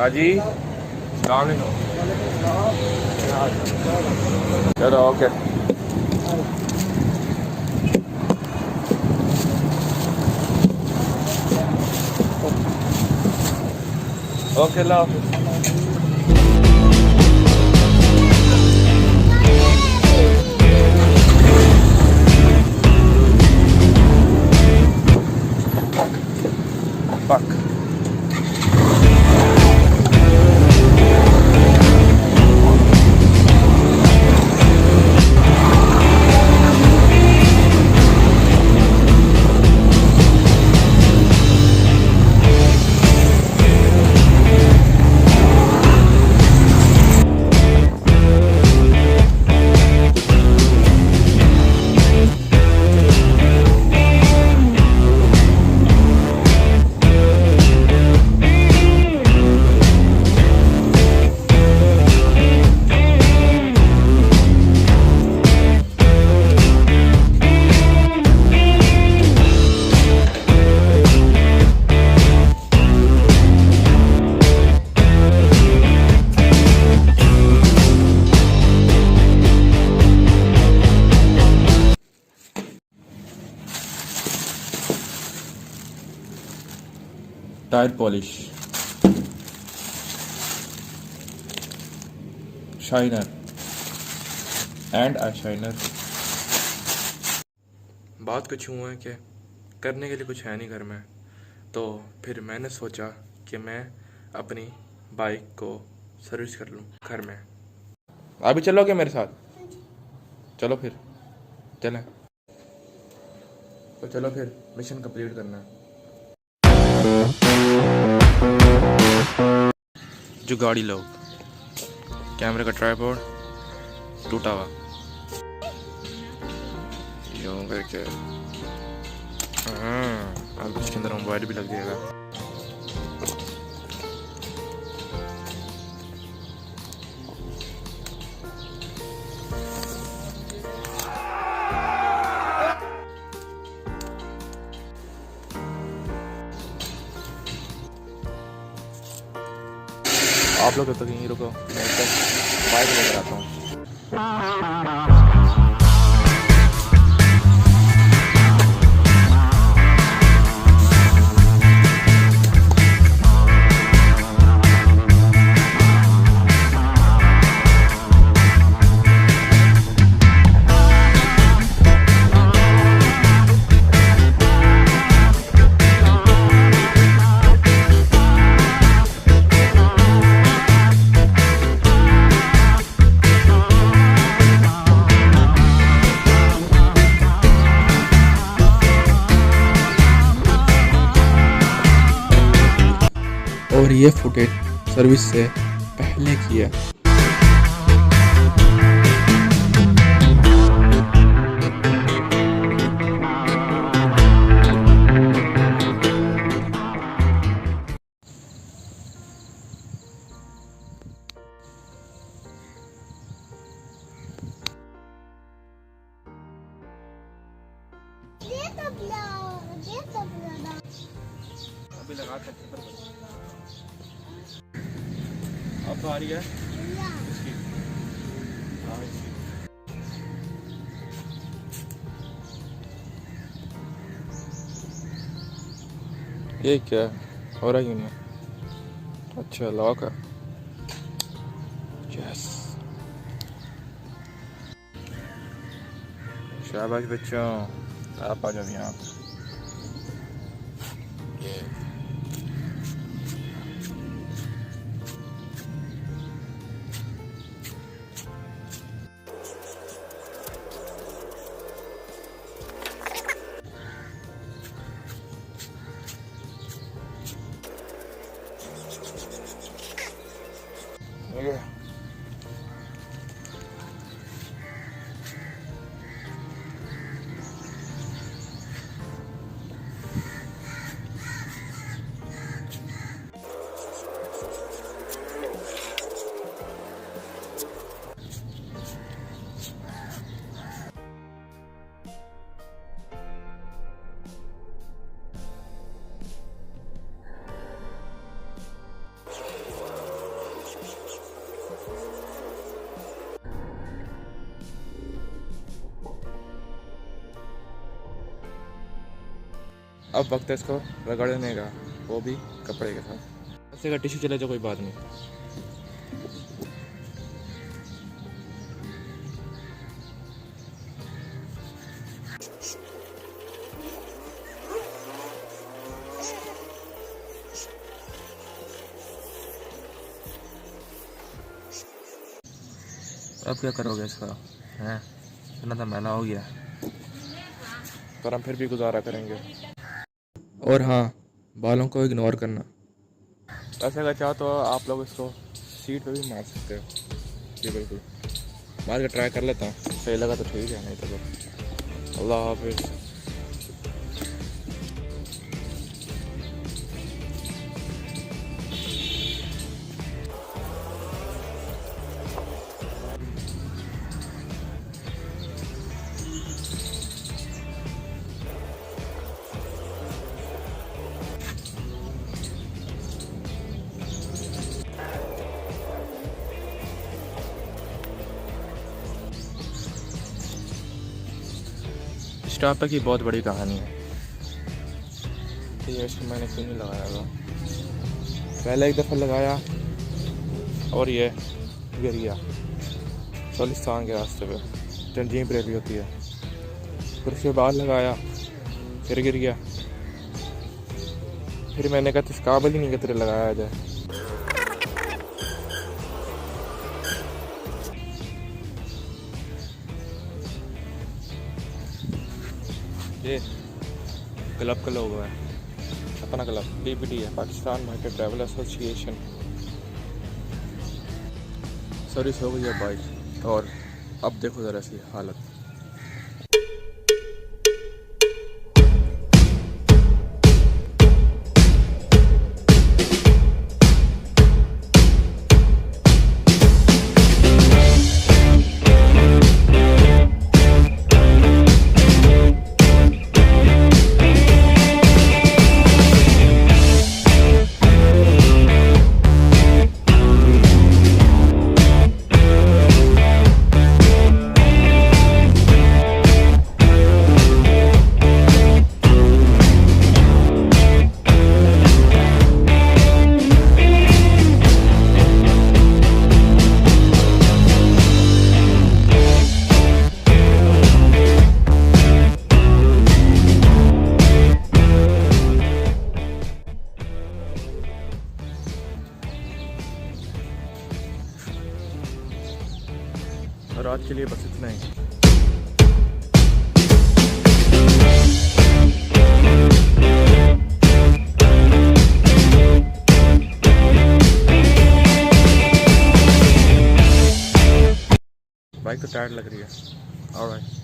हाँ जी, सलाम अलैकुम। चलो ओके। ओके ला। Fuck. Tyre polish, shiner and eye shiner. बात कुछ हुआ है कि करने के लिए कुछ है नहीं घर में, तो फिर मैंने सोचा कि मैं अपनी बाइक को सर्विस कर लूँ घर में। अभी चलोगे मेरे साथ? चलो फिर चलें। तो चलो फिर मिशन कंप्लीट करना है। जो गाड़ी लोग, कैमरे का ट्राइपॉड टूटा हुआ, यूँ करके अब इसके अंदर मोबाइल भी लग जाएगा। आप लोग तो यहीं रुको, मैं बाइक लेकर आता हूँ। और ये फुटेज सर्विस से पहले की है। अभी लगा अब तो आ रही है इसकी। हाँ इसकी। ये क्या हो रहा है? क्यों नहीं? अच्छा लॉक है। यस, शाबाश बच्चों, आप आ जाओ यहाँ। Okay. अब वक्त है इसको रगड़ने का, वो भी कपड़े के साथ। ऐसे का टिश्यू चले तो कोई बात नहीं। अब क्या करोगे इसका, हैं इतना तो मैला हो गया, पर हम फिर भी गुजारा करेंगे। और हाँ, बालों को इग्नोर करना। ऐसे अगर चाहो तो आप लोग इसको सीट पे भी मार सकते हो। जी बिल्कुल, मार के ट्राई कर लेता हूँ, सही लगा तो ठीक है, नहीं तो बस अल्लाह हाफिज़। स्टाफ की बहुत बड़ी कहानी है कि ये इसको मैंने क्यों नहीं लगाया था। पहले एक दफ़ा लगाया और ये गिर गया सोलिस्तान के रास्ते पे, तंजीम रेली होती है। फिर उसके बाद लगाया, फिर गिर गया। फिर मैंने कहा इस काबिल ही नहीं कि तेरे लगाया जाए। ये क्लब का लोगो है, अपना क्लब PPT है, Pakistan market travel association. Service हो गई है बाइक, और अब देखो ज़रा सी हालत। और आज के लिए बस इतना ही। बाइक तो टायर लग रही है। ऑलराइट।